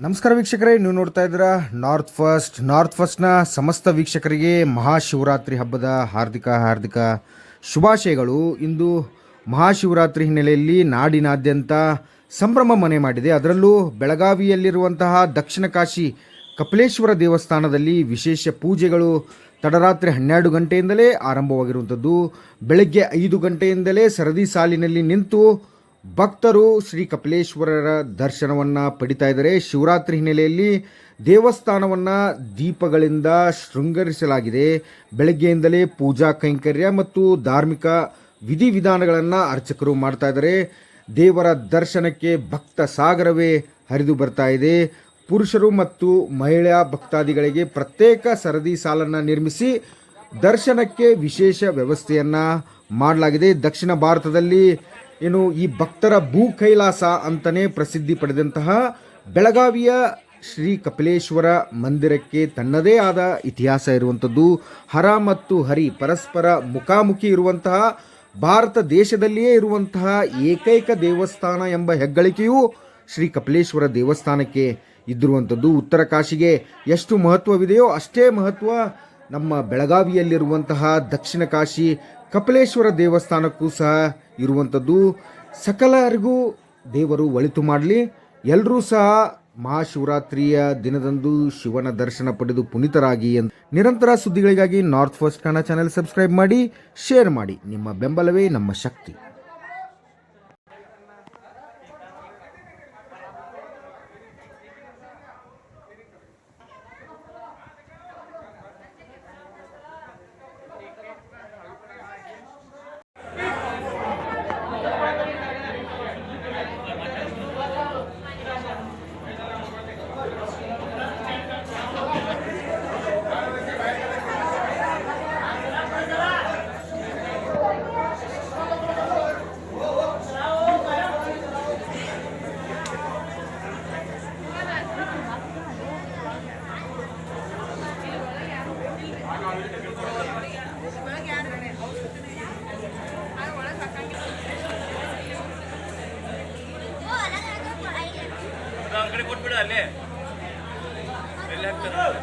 ನಮಸ್ಕಾರ ವೀಕ್ಷಕರೇ, ನೀವು ನೋಡ್ತಾ ಇದ್ದೀರಾ ನಾರ್ತ್ ಫಸ್ಟ್ನ ಸಮಸ್ತ ವೀಕ್ಷಕರಿಗೆ ಮಹಾಶಿವರಾತ್ರಿ ಹಬ್ಬದ ಹಾರ್ದಿಕ ಶುಭಾಶಯಗಳು. ಇಂದು ಮಹಾಶಿವರಾತ್ರಿ ಹಿನ್ನೆಲೆಯಲ್ಲಿ ನಾಡಿನಾದ್ಯಂತ ಸಂಭ್ರಮ ಮನೆ ಮಾಡಿದೆ. ಅದರಲ್ಲೂ ಬೆಳಗಾವಿಯಲ್ಲಿರುವಂತಹ ದಕ್ಷಿಣ ಕಾಶಿ ಕಪಿಲೇಶ್ವರ ದೇವಸ್ಥಾನದಲ್ಲಿ ವಿಶೇಷ ಪೂಜೆಗಳು ತಡರಾತ್ರಿ 12 ಗಂಟೆಯಿಂದಲೇ ಆರಂಭವಾಗಿರುವಂಥದ್ದು. ಬೆಳಗ್ಗೆ 5 ಗಂಟೆಯಿಂದಲೇ ಸರದಿ ಸಾಲಿನಲ್ಲಿ ನಿಂತು ಭಕ್ತರು ಶ್ರೀ ಕಪಿಲೇಶ್ವರರ ದರ್ಶನವನ್ನು ಪಡಿತಾ ಇದ್ದಾರೆ. ಶಿವರಾತ್ರಿ ಹಿನ್ನೆಲೆಯಲ್ಲಿ ದೇವಸ್ಥಾನವನ್ನು ದೀಪಗಳಿಂದ ಶೃಂಗರಿಸಲಾಗಿದೆ. ಬೆಳಗ್ಗೆಯಿಂದಲೇ ಪೂಜಾ ಕೈಂಕರ್ಯ ಮತ್ತು ಧಾರ್ಮಿಕ ವಿಧಿವಿಧಾನಗಳನ್ನು ಅರ್ಚಕರು ಮಾಡ್ತಾ ಇದ್ದಾರೆ. ದೇವರ ದರ್ಶನಕ್ಕೆ ಭಕ್ತ ಸಾಗರವೇ ಹರಿದು ಬರ್ತಾ ಇದೆ. ಪುರುಷರು ಮತ್ತು ಮಹಿಳಾ ಭಕ್ತಾದಿಗಳಿಗೆ ಪ್ರತ್ಯೇಕ ಸರದಿ ಸಾಲನ್ನು ನಿರ್ಮಿಸಿ ದರ್ಶನಕ್ಕೆ ವಿಶೇಷ ವ್ಯವಸ್ಥೆಯನ್ನು ಮಾಡಲಾಗಿದೆ. ದಕ್ಷಿಣ ಭಾರತದಲ್ಲಿ ಈ ಭಕ್ತರ ಭೂ ಕೈಲಾಸ ಅಂತಲೇ ಪ್ರಸಿದ್ಧಿ ಪಡೆದಂತಹ ಬೆಳಗಾವಿಯ ಶ್ರೀ ಕಪಿಲೇಶ್ವರ ಮಂದಿರಕ್ಕೆ ತನ್ನದೇ ಆದ ಇತಿಹಾಸ ಇರುವಂಥದ್ದು. ಹರ ಮತ್ತು ಹರಿ ಪರಸ್ಪರ ಮುಖಾಮುಖಿ ಇರುವಂತಹ ಭಾರತ ದೇಶದಲ್ಲಿಯೇ ಇರುವಂತಹ ಏಕೈಕ ದೇವಸ್ಥಾನ ಎಂಬ ಹೆಗ್ಗಳಿಕೆಯೂ ಶ್ರೀ ಕಪಿಲೇಶ್ವರ ದೇವಸ್ಥಾನಕ್ಕೆ ಇದ್ದಿರುವಂಥದ್ದು. ಉತ್ತರ ಕಾಶಿಗೆ ಎಷ್ಟು ಮಹತ್ವವಿದೆಯೋ ಅಷ್ಟೇ ಮಹತ್ವ ನಮ್ಮ ಬೆಳಗಾವಿಯಲ್ಲಿರುವಂತಹ ದಕ್ಷಿಣ ಕಾಶಿ ಕಪಿಲೇಶ್ವರ ದೇವಸ್ಥಾನಕ್ಕೂ ಸಹ ಇರುವಂಥದ್ದು. ಸಕಲರಿಗೂ ದೇವರು ಒಳಿತು ಮಾಡಲಿ. ಎಲ್ಲರೂ ಸಹ ಮಹಾಶಿವರಾತ್ರಿಯ ದಿನದಂದು ಶಿವನ ದರ್ಶನ ಪಡೆದು ಪುನೀತರಾಗಿ ಎಂದು ನಿರಂತರ ಸುದ್ದಿಗಳಿಗಾಗಿ north first Kannada channel subscribe ಮಾಡಿ, ಶೇರ್ ಮಾಡಿ. ನಿಮ್ಮ ಬೆಂಬಲವೇ ನಮ್ಮ ಶಕ್ತಿ. ಅಂಗಡಿ ಕೊಟ್ಬಿಡ ಅಲ್ಲೇ ಎಲ್ಲಿ ಹಾಕ್ತಾರೆ.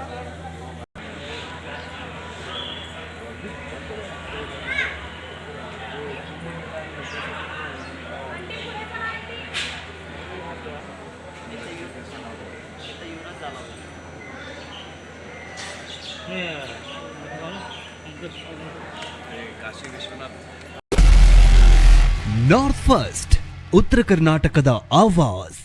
ಕಾಶಿ ವಿಶ್ವನಾಥ್. ನಾರ್ತ್ ಫಸ್ಟ್ ಉತ್ತರ ಕರ್ನಾಟಕದ ಆವಾಜ್.